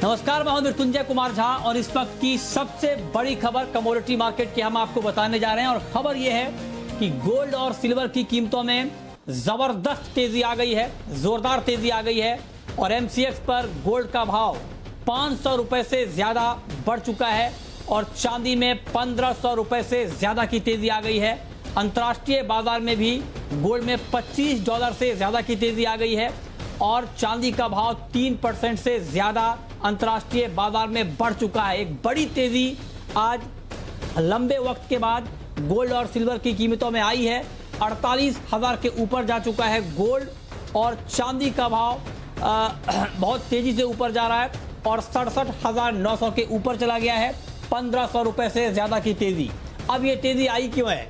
नमस्कार, मैं हूं मृत्युंजय कुमार झा और इस वक्त की सबसे बड़ी खबर कमोडिटी मार्केट की हम आपको बताने जा रहे हैं। और खबर यह है कि गोल्ड और सिल्वर की कीमतों में जबरदस्त तेजी आ गई है, जोरदार तेजी आ गई है और एमसीएक्स पर गोल्ड का भाव 500 रुपए से ज्यादा बढ़ चुका है और चांदी में 1500 रुपए से ज्यादा की तेजी आ गई है। अंतर्राष्ट्रीय बाजार में भी गोल्ड में $25 से ज्यादा की तेजी आ गई है और चांदी का भाव 3% से ज्यादा अंतर्राष्ट्रीय बाजार में बढ़ चुका है। एक बड़ी तेजी आज लंबे वक्त के बाद गोल्ड और सिल्वर की कीमतों में आई है। 48,000 के ऊपर जा चुका है गोल्ड और चांदी का भाव बहुत तेजी से ऊपर जा रहा है और 67,900 के ऊपर चला गया है। 1500 रुपए से ज्यादा की तेजी। अब ये तेजी आई क्यों है,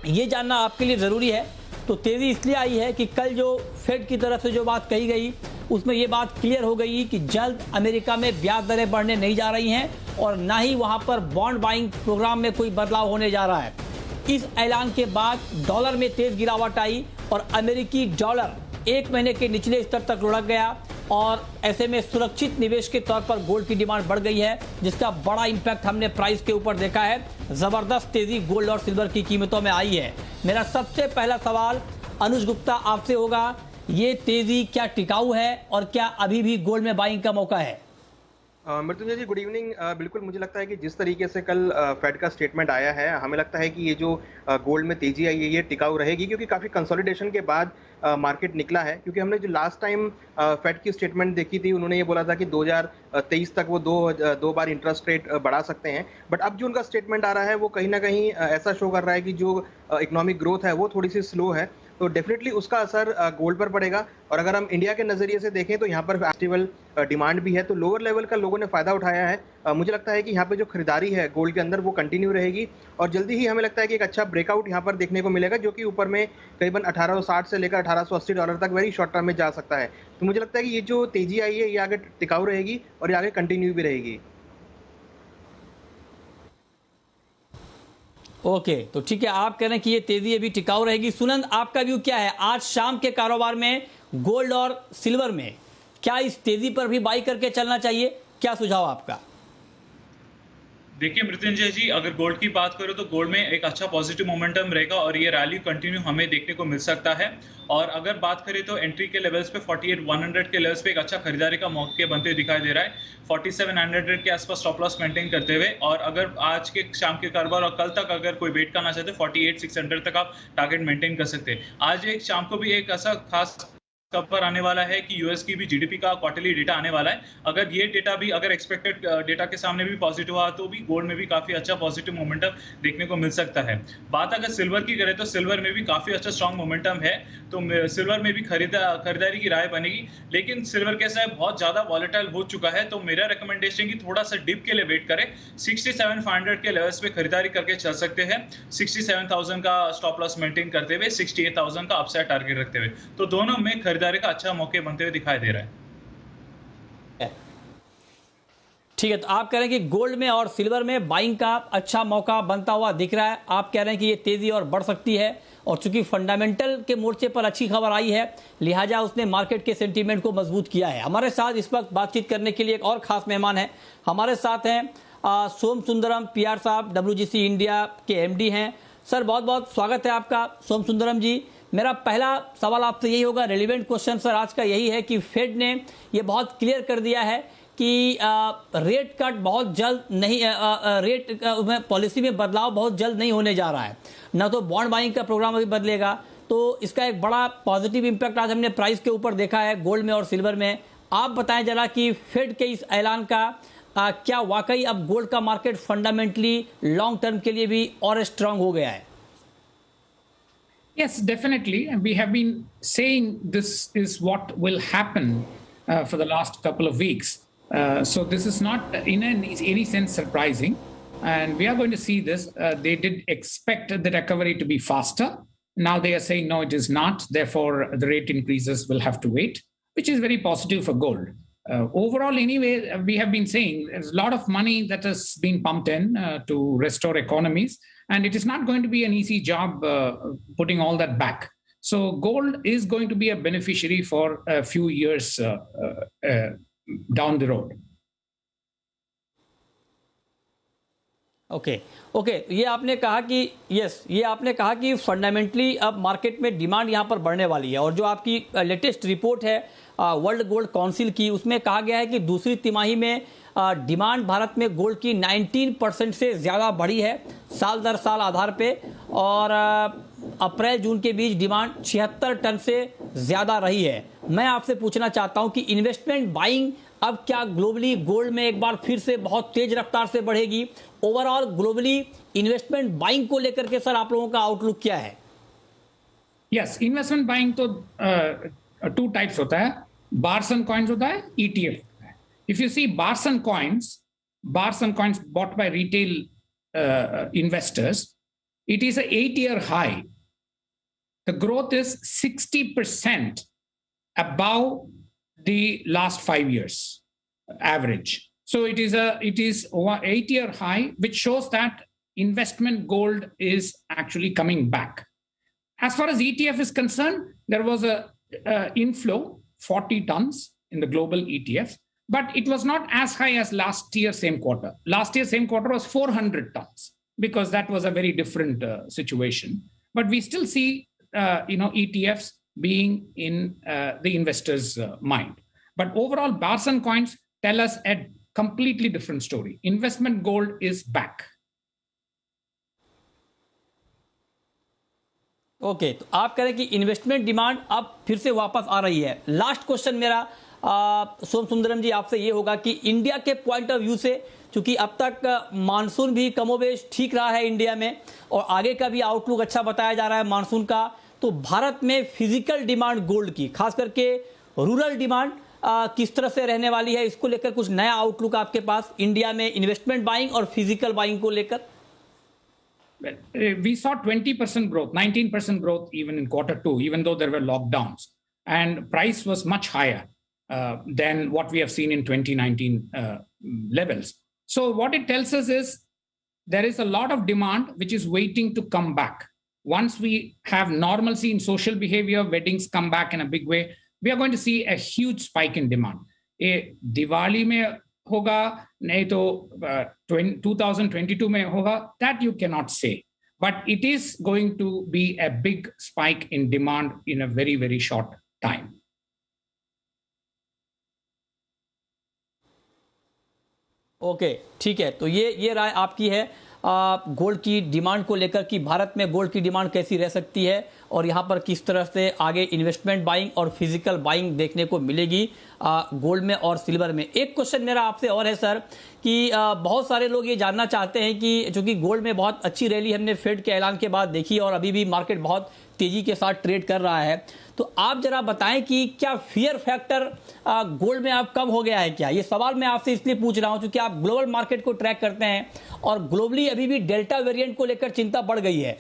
ये जानना आपके लिए जरूरी है। तो तेजी इसलिए आई है कि कल जो फेड की तरफ से जो बात कही गई उसमें ये बात क्लियर हो गई कि जल्द अमेरिका में ब्याज दरें बढ़ने नहीं जा रही हैं और ना ही वहां पर बॉन्ड बाइंग प्रोग्राम में कोई बदलाव होने जा रहा है। इस ऐलान के बाद डॉलर में तेज गिरावट आई और अमेरिकी डॉलर एक महीने के निचले स्तर तक लुढ़क गया और ऐसे में सुरक्षित निवेश के तौर पर गोल्ड की डिमांड बढ़ गई है, जिसका बड़ा इंपैक्ट हमने प्राइस के ऊपर देखा है। जबरदस्त तेजी गोल्ड और सिल्वर की कीमतों में आई है। मेरा सबसे पहला सवाल अनुज गुप्ता आपसे होगा, ये तेजी क्या टिकाऊ है और क्या अभी भी गोल्ड में बाइंग का मौका है? मृत्युंजय जी, गुड इवनिंग। बिल्कुल, मुझे लगता है कि जिस तरीके से कल फेड का स्टेटमेंट आया है, हमें लगता है कि ये जो गोल्ड में तेजी आई है ये टिकाऊ रहेगी, क्योंकि काफ़ी कंसोलिडेशन के बाद मार्केट निकला है। क्योंकि हमने जो लास्ट टाइम फेड की स्टेटमेंट देखी थी, उन्होंने ये बोला था कि 2023 तक वो दो बार इंटरेस्ट रेट बढ़ा सकते हैं। बट अब जो उनका स्टेटमेंट आ रहा है वो कहीं ना कहीं ऐसा शो कर रहा है कि जो इकोनॉमिक ग्रोथ है वो थोड़ी सी स्लो है, तो डेफिनेटली उसका असर गोल्ड पर पड़ेगा। और अगर हम इंडिया के नज़रिए से देखें तो यहाँ पर फेस्टिवल डिमांड भी है, तो लोअर लेवल का लोगों ने फ़ायदा उठाया है। मुझे लगता है कि यहाँ पे जो खरीदारी है गोल्ड के अंदर वो कंटिन्यू रहेगी और जल्दी ही हमें लगता है कि एक अच्छा ब्रेकआउट यहाँ पर देखने को मिलेगा, जो कि ऊपर में करीबन 1860 से लेकर $1880 तक वेरी शॉर्ट टर्म में जा सकता है। तो मुझे लगता है कि ये जो तेज़ी आई है ये आगे टिकाऊ रहेगी और ये आगे कंटिन्यू भी रहेगी। ओके, तो ठीक है, आप कह रहे हैं कि ये तेजी अभी टिकाऊ रहेगी। सुनंद, आपका व्यू क्या है आज शाम के कारोबार में गोल्ड और सिल्वर में? क्या इस तेजी पर भी बाई करके चलना चाहिए? क्या सुझाव आपका? देखिए मृत्युंजय जी, अगर गोल्ड की बात करो तो गोल्ड में एक अच्छा पॉजिटिव मोमेंटम रहेगा और ये रैली कंटिन्यू हमें देखने को मिल सकता है। और अगर बात करें तो एंट्री के लेवल्स पे 48,100 के लेवल्स पे एक अच्छा खरीदारी का मौके बनते हुए दिखाई दे रहा है। 4700 के आसपास स्टॉप लॉस मेंटेन करते हुए, और अगर आज के शाम के कारोबार और कल तक अगर कोई वेट करना चाहते 48,600 तक आप टारगेट मेंटेन कर सकते हैं। आज एक शाम को भी एक ऐसा खास खबर आने वाला है कि यूएस की भी जीडीपी का क्वार्टरली डेटा आने वाला है। अगर ये डेटा भी अगर एक्सपेक्टेड डेटा के सामने भी पॉजिटिव हुआ तो भी गोल्ड में भी काफी अच्छा पॉजिटिव मोमेंटम देखने को मिल सकता है। बात अगर सिल्वर की करें तो सिल्वर में भी काफी अच्छा स्ट्रॉन्ग मोमेंटम है, तो सिल्वर में भी खरीदारी की राय बनेगी। लेकिन सिल्वर कैसा है, बहुत ज्यादा वॉलेटाइल हो चुका है, तो मेरा रिकमेंडेशन की थोड़ा सा डिप के लिए वेट करें। 67,500 के लेवल्स पे खरीदारी करके चल सकते हैं। 67,000 का स्टॉप लॉस मेंटेन करते हुए 68,000 का अपसाइड टारगेट रखते हुए, तो दोनों में खरीदारी का अच्छा मौके बनते हुए दिखाई दे रहा है। ठीक है, तो आप कह रहे हैं कि गोल्ड में और सिल्वर में बाइंग का अच्छा मौका बनता हुआ दिख रहा है। आप कह रहे हैं कि ये तेजी और बढ़ सकती है और चूंकि फंडामेंटल के मोर्चे पर अच्छी खबर आई है लिहाजा उसने मार्केट के सेंटीमेंट को मजबूत किया है। हमारे साथ इस वक्त बातचीत करने के लिए एक और खास मेहमान है। हमारे साथ हैं सोम सुंदरम पीआर साहब, डब्ल्यूजीसी इंडिया के एमडी हैं। सर, बहुत बहुत स्वागत है आपका। सोम सुंदरम जी, मेरा पहला सवाल आपसे यही होगा, रेलिवेंट क्वेश्चन सर आज का यही है कि फेड ने ये बहुत क्लियर कर दिया है कि रेट कट बहुत जल्द नहीं, रेट पॉलिसी में बदलाव बहुत जल्द नहीं होने जा रहा है, ना तो बॉन्ड बाइंग का प्रोग्राम अभी बदलेगा। तो इसका एक बड़ा पॉजिटिव इंपैक्ट आज हमने प्राइस के ऊपर देखा है गोल्ड में और सिल्वर में। आप बताएं जरा कि फेड के इस ऐलान का क्या वाकई अब गोल्ड का मार्केट फंडामेंटली लॉन्ग टर्म के लिए भी और स्ट्रांग हो गया है? Yes, definitely. And we have been saying this is what will happen for the last couple of weeks. So this is not in any sense surprising. And we are going to see this. They did expect the recovery to be faster. Now they are saying, no, it is not. Therefore, the rate increases will have to wait, which is very positive for gold. Overall, anyway, we have been saying there's a lot of money that has been pumped in to restore economies. And it is not going to be an easy job putting all that back. So gold is going to be a beneficiary for a few years down the road. Okay okay, ये आपने कहा कि ये आपने कहा कि fundamentally अब market में डिमांड यहाँ पर बढ़ने वाली है, और जो आपकी लेटेस्ट रिपोर्ट है वर्ल्ड गोल्ड काउंसिल की, उसमें कहा गया है कि दूसरी तिमाही में डिमांड भारत में गोल्ड की 19% से ज़्यादा बढ़ी है साल दर साल आधार पे, और अप्रैल जून के बीच डिमांड 76 टन से ज़्यादा रही है। मैं आपसे पूछना चाहता हूं कि इन्वेस्टमेंट बाइंग अब क्या ग्लोबली गोल्ड में एक बार फिर से बहुत तेज रफ्तार से बढ़ेगी? ओवरऑल ग्लोबली इन्वेस्टमेंट बाइंग को लेकर के सर आप लोगों का आउटलुक क्या है? यस, इन्वेस्टमेंट बाइंग तो टू टाइप्स होता है, बार्स एंड कॉइन्स होता है, ETF. If you see bars and coins bought by retail investors, it is an 8-year high. The growth is 60% above the last 5 years average. So it is 8-year high, which shows that investment gold is actually coming back. As far as ETF is concerned, there was a inflow 40 tons in the global ETFs. But it was not as high as last year, same quarter. Last year, same quarter was 400 tons because that was a very different situation. But we still see, ETFs being in the investor's mind. But overall, bars and coins tell us a completely different story. Investment gold is back. Okay, तो आप कह रहे हैं कि investment demand अब फिर से वापस आ रही है। लास्ट क्वेश्चन मेरा सोम सुंदरम जी आपसे ये होगा कि इंडिया के पॉइंट ऑफ व्यू से, चूंकि अब तक मानसून भी कमोबेश ठीक रहा है इंडिया में और आगे का भी आउटलुक अच्छा बताया जा रहा है मानसून का, तो भारत में फिजिकल डिमांड गोल्ड की, खास करके रूरल डिमांड किस तरह से रहने वाली है, इसको लेकर कुछ नया आउटलुक आपके पास इंडिया में इन्वेस्टमेंट बाइंग और फिजिकल बाइंग को लेकर? We saw 20% growth, 19% growth even in Q2, even though there were lockdowns, and price was much higher than what we have seen in 2019 levels. So what it tells us is there is a lot of demand which is waiting to come back. Once we have normalcy in social behavior, weddings come back in a big way, we are going to see a huge spike in demand. Diwali mein hoga, nahi to 2022 mein hoga, that you cannot say. But it is going to be a big spike in demand in a very, very short time. Okay, ठीक है, तो ये राय आपकी है gold की demand को लेकर कि भारत में गोल्ड की डिमांड कैसी रह सकती है और यहाँ पर किस तरह से आगे इन्वेस्टमेंट बाइंग और फिजिकल बाइंग देखने को मिलेगी गोल्ड में और सिल्वर में। एक क्वेश्चन मेरा आपसे और है सर कि बहुत सारे लोग ये जानना चाहते हैं कि चूंकि गोल्ड में बहुत अच्छी रैली हमने फेड के ऐलान के बाद देखी और अभी भी मार्केट बहुत तेजी के साथ ट्रेड कर रहा है, तो आप जरा बताएं कि क्या फियर फैक्टर गोल्ड में आप कम हो गया है क्या? ये सवाल मैं आपसे इसलिए पूछ रहा हूं क्योंकि आप ग्लोबल मार्केट को ट्रैक करते हैं और ग्लोबली अभी भी डेल्टा वेरिएंट को लेकर चिंता बढ़ गई है।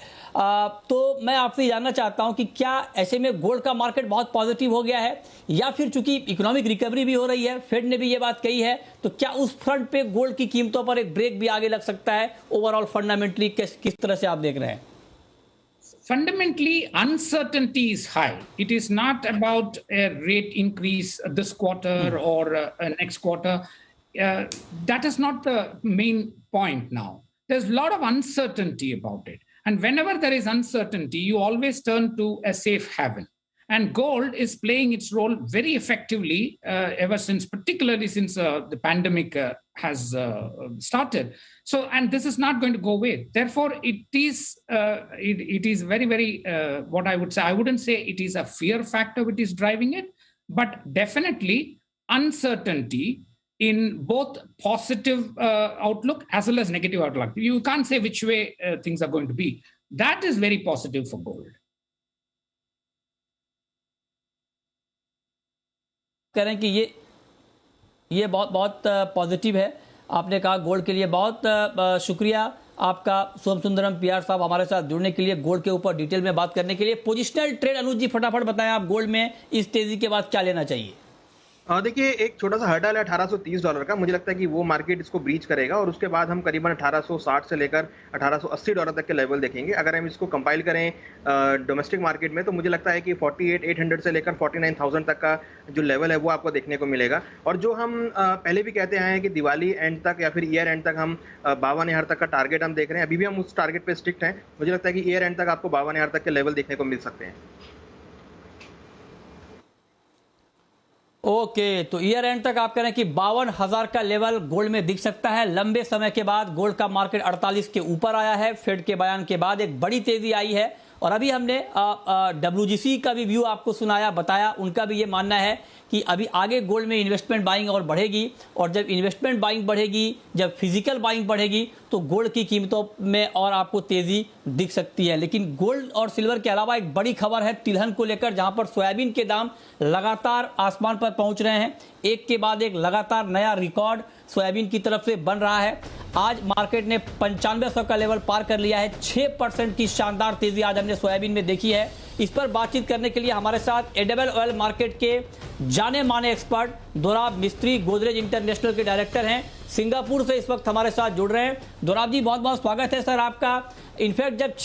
तो मैं आपसे जानना चाहता हूं कि क्या ऐसे में गोल्ड का मार्केट बहुत पॉजिटिव हो गया है या फिर चूंकि इकोनॉमिक रिकवरी भी हो रही है, फेड ने भी ये बात कही है, तो क्या उस फ्रंट पे गोल्ड की कीमतों पर एक ब्रेक भी आगे लग सकता है? ओवरऑल फंडामेंटली किस तरह से आप देख रहे हैं? Fundamentally, uncertainty is high. It is not about a rate increase this quarter or next quarter. That is not the main point now. There's a lot of uncertainty about it. And whenever there is uncertainty, you always turn to a safe haven. And gold is playing its role very effectively ever since, particularly since the pandemic has started. So, and this is not going to go away. Therefore, it is very, very, what I would say, I wouldn't say it is a fear factor which is driving it, but definitely uncertainty in both positive outlook as well as negative outlook. You can't say which way things are going to be. That is very positive for gold. कह रहे हैं कि ये बहुत बहुत positive है। आपने कहा गोल्ड के लिए बहुत शुक्रिया आपका सोम सुंदरम पीआर साहब हमारे साथ जुड़ने के लिए, गोल्ड के ऊपर डिटेल में बात करने के लिए। पोजिशनल ट्रेड अनुज जी फटाफट बताएं आप गोल्ड में इस तेजी के बाद क्या लेना चाहिए? देखिए एक छोटा सा हर्डल है $1830 का, मुझे लगता है कि वो मार्केट इसको ब्रीच करेगा और उसके बाद हम करीबन 1860 से लेकर $1880 तक के लेवल देखेंगे। अगर हम इसको कंपाइल करें डोमेस्टिक मार्केट में, तो मुझे लगता है कि 48,800 से लेकर 49,000 तक का जो लेवल है वो आपको देखने को मिलेगा। और जो हम पहले भी कहते आए हैं कि दिवाली एंड तक या फिर ईयर एंड तक हम 52,000 तक का टारगेट हम देख रहे हैं, अभी भी हम उस टारगेट पे स्टिक्ट हैं। मुझे लगता है कि ईयर एंड तक आपको 52,000 तक के लेवल देखने को मिल सकते हैं। ओके, तो ईयर एंड तक आप कह रहे हैं कि 52,000 का लेवल गोल्ड में दिख सकता है। लंबे समय के बाद गोल्ड का मार्केट 48 के ऊपर आया है। फेड के बयान के बाद एक बड़ी तेजी आई है और अभी हमने WGC का भी व्यू आपको सुनाया, बताया। उनका भी ये मानना है कि अभी आगे गोल्ड में इन्वेस्टमेंट बाइंग और बढ़ेगी और जब इन्वेस्टमेंट बाइंग बढ़ेगी, जब फिजिकल बाइंग बढ़ेगी तो गोल्ड की कीमतों में और आपको तेजी दिख सकती है। लेकिन गोल्ड और सिल्वर के अलावा एक बड़ी खबर है तिलहन को लेकर, जहां पर सोयाबीन के दाम लगातार आसमान पर पहुंच रहे हैं। एक के बाद एक लगातार नया रिकॉर्ड सोयाबीन की तरफ से बन रहा है। आज मार्केट ने 9500 का लेवल पार कर लिया है। 6% की शानदार तेजी आज हमने सोयाबीन में देखी है। इस पर बातचीत करने के लिए हमारे साथ एडिबल ऑयल मार्केट के जाने माने एक्सपर्ट दोराब मिस्त्री गोदरेज इंटरनेशनल के डायरेक्टर हैं, सिंगापुर से इस वक्त हमारे साथ जुड़ रहे हैं। दोराब जी, बहुत बहुत स्वागत है सर आपका। इनफैक्ट जब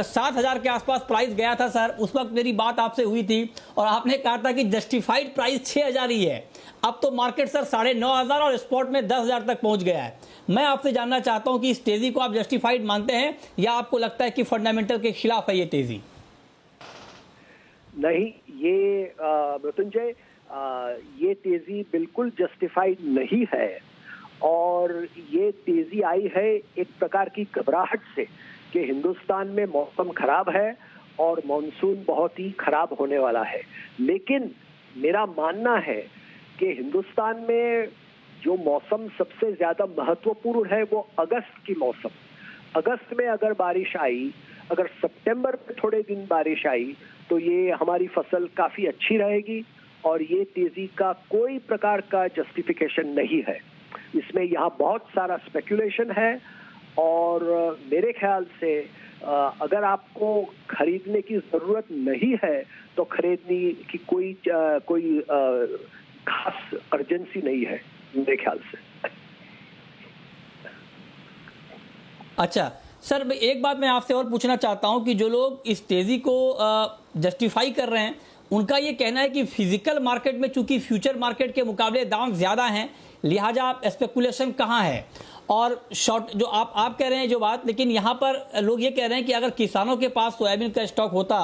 7,000 के आसपास प्राइस गया था सर, उस वक्त मेरी बात आपसे हुई थी और आपने कहा था कि जस्टिफाइड प्राइस 6,000 ही है। अब तो मार्केट सर 9,500 और स्पॉट में 10,000 तक पहुंच गया है। मैं आपसे जानना चाहता हूं कि इस तेजी को आप जस्टिफाइड मानते हैं या आपको लगता है कि फंडामेंटल के खिलाफ है ये तेजी? नहीं, ये मृत्युंजय, ये तेजी बिल्कुल जस्टिफाइड नहीं है और ये तेजी आई है एक प्रकार की घबराहट से कि हिंदुस्तान में मौसम खराब है और मॉनसून बहुत ही खराब होने वाला है। लेकिन मेरा मानना है कि हिंदुस्तान में जो मौसम सबसे ज्यादा महत्वपूर्ण है वो अगस्त की मौसम। अगस्त में अगर बारिश आई, अगर सितंबर में थोड़े दिन बारिश आई तो ये हमारी फसल काफी अच्छी रहेगी और ये तेजी का कोई प्रकार का जस्टिफिकेशन नहीं है। इसमें यहाँ बहुत सारा स्पेकुलेशन है और मेरे ख्याल से अगर आपको खरीदने की जरूरत नहीं है तो खरीदने की कोई खास अर्जेंसी नहीं है मेरे ख्याल से। अच्छा सर, एक बात मैं आपसे और पूछना चाहता हूं कि जो लोग इस तेजी को जस्टिफाई कर रहे हैं, उनका ये कहना है कि फिजिकल मार्केट में चूंकि फ्यूचर मार्केट के मुकाबले दाम ज्यादा हैं, लिहाजा स्पेकुलेशन कहाँ है। और शॉर्ट जो आप कह रहे हैं जो बात, लेकिन यहाँ पर लोग ये कह रहे हैं कि अगर किसानों के पास सोयाबीन का स्टॉक होता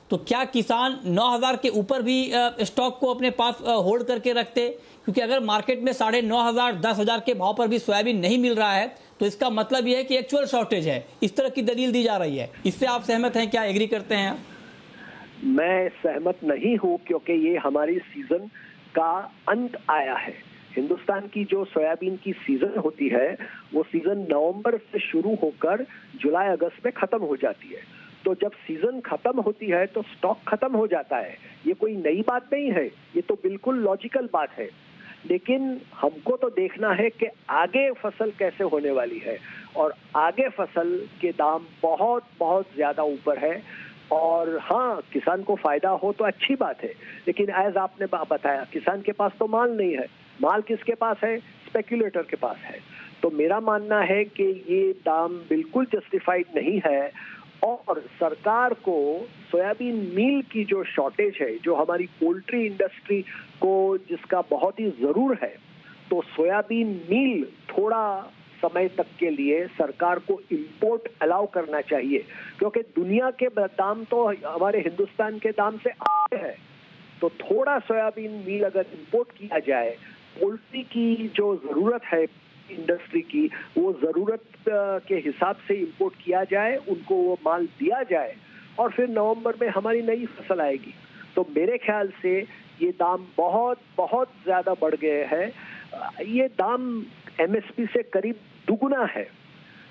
तो क्या किसान 9,000 के ऊपर भी स्टॉक को अपने पास होल्ड करके रखते? क्योंकि अगर मार्केट में 9,500 10,000 के भाव पर भी सोयाबीन नहीं मिल रहा है तो इसका मतलब यह है कि एक्चुअल शॉर्टेज है। इस तरह की दलील दी जा रही है। इससे आप सहमत हैं क्या, एग्री करते हैं? मैं सहमत नहीं हूं क्योंकि ये हमारी सीजन का अंत आया है। हिंदुस्तान की जो सोयाबीन की सीजन होती है वो सीजन नवंबर से शुरू होकर जुलाई अगस्त में खत्म हो जाती है। तो जब सीजन खत्म होती है तो स्टॉक खत्म हो जाता है। ये कोई नई बात नहीं है, ये तो बिल्कुल लॉजिकल बात है। लेकिन हमको तो देखना है कि आगे फसल कैसे होने वाली है और आगे फसल के दाम बहुत बहुत ज्यादा ऊपर है। और हाँ, किसान को फायदा हो तो अच्छी बात है, लेकिन एज आपने बताया किसान के पास तो माल नहीं है। माल किसके पास है? स्पेक्युलेटर के पास है। तो मेरा मानना है कि ये दाम बिल्कुल जस्टिफाइड नहीं है और सरकार को सोयाबीन मील की जो शॉर्टेज है, जो हमारी पोल्ट्री इंडस्ट्री को जिसका बहुत ही जरूर है, तो सोयाबीन मील थोड़ा समय तक के लिए सरकार को इंपोर्ट अलाउ करना चाहिए, क्योंकि दुनिया के दाम तो हमारे हिंदुस्तान के दाम से आगे है। तो थोड़ा सोयाबीन मील अगर इंपोर्ट किया जाए, पोल्ट्री की जो जरूरत है इंडस्ट्री की, वो जरूरत के हिसाब से इंपोर्ट किया जाए, उनको वो माल दिया जाए और फिर नवंबर में हमारी नई फसल आएगी। तो मेरे ख्याल से ये दाम बहुत बहुत ज्यादा बढ़ गए हैं। ये दाम एमएसपी से करीब दुगुना है।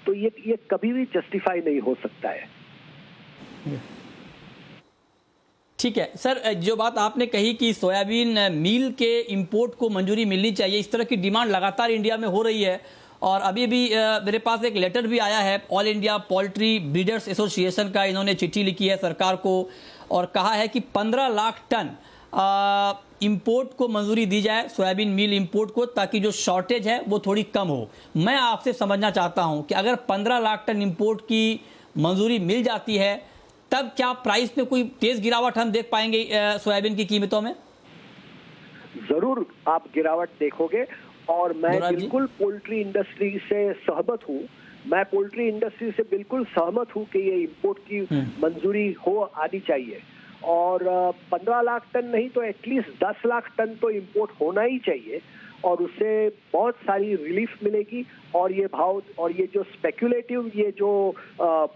तो ये कभी भी जस्टिफाई नहीं हो सकता है। ठीक है सर, जो बात आपने कही कि सोयाबीन मील के इंपोर्ट को मंजूरी मिलनी चाहिए, इस तरह की डिमांड लगातार इंडिया में हो रही है। और अभी भी मेरे पास एक लेटर भी आया है all India poultry breeders association का। इन्होंने चिट्ठी लिखी है सरकार को और कहा है कि 15 लाख टन इंपोर्ट को मंजूरी दी जाए, सोयाबीन मील इंपोर्ट को, ताकि जो शॉर्टेज है वो थोड़ी कम हो। मैं आपसे समझना चाहता हूं कि अगर 15 लाख टन इंपोर्ट की मंजूरी मिल जाती है तब क्या प्राइस में कोई तेज गिरावट हम देख पाएंगे सोयाबीन की कीमतों में? जरूर आप गिरावट देखोगे, और मैं मुराद जी? बिल्कुल पोल्ट्री इंडस्ट्री से सहमत हूँ। मैं पोल्ट्री इंडस्ट्री से बिल्कुल सहमत हूँ कि ये इंपोर्ट की मंजूरी हो आनी चाहिए, और 15 लाख टन नहीं तो एटलीस्ट 10 लाख टन तो इंपोर्ट होना ही चाहिए, और उससे बहुत सारी रिलीफ मिलेगी, और ये भाव और ये जो स्पेक्युलेटिव ये जो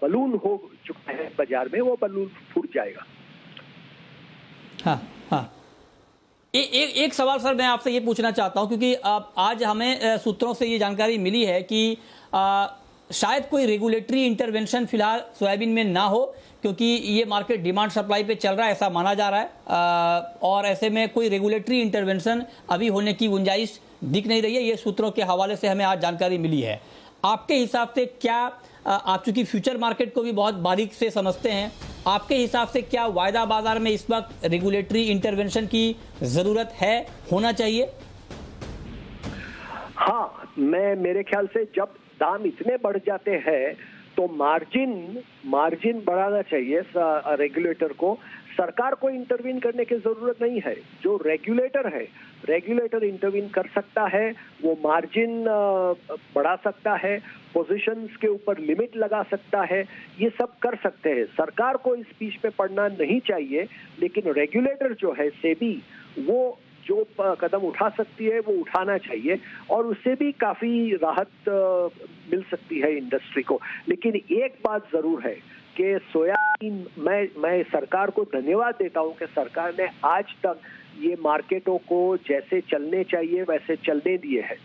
बलून हो चुका है बाजार में, वो बलून फूट जाएगा। हाँ हाँ। एक सवाल सर मैं आपसे ये पूछना चाहता हूं, क्योंकि आज हमें सूत्रों से ये जानकारी मिली है कि शायद कोई रेगुलेटरी इंटरवेंशन फिलहाल सोयाबीन में ना हो, क्योंकि ये मार्केट डिमांड सप्लाई पे चल रहा है ऐसा माना जा रहा है, और ऐसे में कोई रेगुलेटरी इंटरवेंशन अभी होने की गुंजाइश दिख नहीं रही है। ये सूत्रों के हवाले से हमें आज जानकारी मिली है। आपके हिसाब से क्या, आप चूंकि फ्यूचर मार्केट को भी बहुत बारीक से समझते हैं, आपके हिसाब से क्या वायदा बाजार में इस वक्त रेगुलेटरी इंटरवेंशन की जरूरत है, होना चाहिए? हाँ, मेरे ख्याल से जब दाम इतने बढ़ जाते हैं तो मार्जिन बढ़ाना चाहिए रेगुलेटर को। सरकार को इंटरवीन करने की जरूरत नहीं है। जो रेगुलेटर इंटरवीन कर सकता है, वो मार्जिन बढ़ा सकता है, पोजीशंस के ऊपर लिमिट लगा सकता है, ये सब कर सकते हैं। सरकार को इस बीच में पड़ना नहीं चाहिए, लेकिन रेगुलेटर जो है सेबी, वो जो कदम उठा सकती है वो उठाना चाहिए, और उससे भी काफी राहत मिल सकती है इंडस्ट्री को। लेकिन एक बात जरूर है कि सोयाबीन, मैं सरकार को धन्यवाद देता हूं कि सरकार ने आज तक ये मार्केटों को जैसे चलने चाहिए वैसे चलने दिए हैं।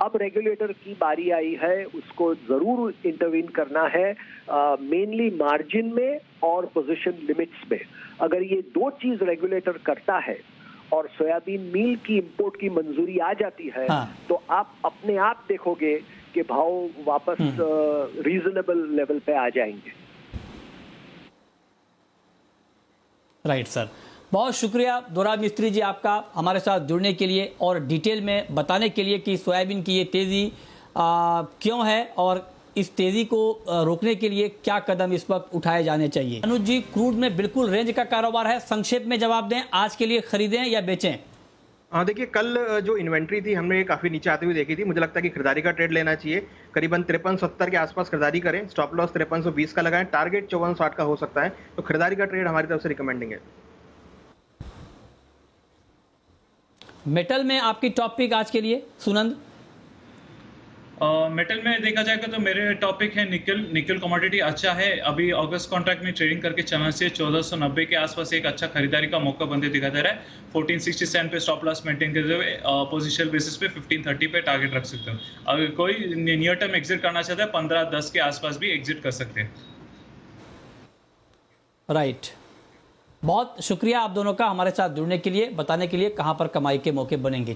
अब रेगुलेटर की बारी आई है, उसको जरूर इंटरवीन करना है, मेनली मार्जिन में और पोजीशन लिमिट्स में। अगर ये दो चीज रेगुलेटर करता है और सोयाबीन मील की इंपोर्ट की मंजूरी आ जाती है, हाँ। तो आप अपने आप देखोगे कि भाव वापस रीजनेबल लेवल पे आ जाएंगे। राइट सर, बहुत शुक्रिया दोराब मिस्त्री जी आपका हमारे साथ जुड़ने के लिए और डिटेल में बताने के लिए कि सोयाबीन की ये तेज़ी क्यों है और इस तेज़ी को रोकने के लिए क्या कदम इस वक्त उठाए जाने चाहिए। अनुज जी, क्रूड में बिल्कुल रेंज का कारोबार है, संक्षेप में जवाब दें, आज के लिए खरीदें या बेचें? हाँ देखिए, कल जो इन्वेंट्री थी हमने काफी नीचे आती हुई देखी थी। मुझे लगता है कि खरीदारी का ट्रेड लेना चाहिए। करीबन 53-70 के आसपास खरीदारी करें, स्टॉप लॉस 5320 का लगाएं, टारगेट 5460 का हो सकता है। तो खरीदारी का ट्रेड हमारी तरफ से रिकमेंडिंग है। मेटल में आपकी टॉपिक आज के लिए सुनंद? मेटल में देखा जाएगा तो मेरे टॉपिक है निकल कमोडिटी अच्छा है। अभी अगस्त कॉन्ट्रैक्ट में ट्रेडिंग करके चलने से 1490 के आसपास एक अच्छा खरीदारी का मौका बनते दिखा दे रहा है। 1467 पे स्टॉप लॉस मेंटेन करते हुए पोजिशनल बेसिस पे 1530 पे टारगेट रख सकते हो। अगर कोई नियर टर्म एग्जिट करना चाहता है 1510 के आसपास भी एग्जिट कर सकते हैं। राइट, बहुत शुक्रिया आप दोनों का हमारे साथ जुड़ने के लिए, बताने के लिए कहां पर कमाई के मौके बनेंगे।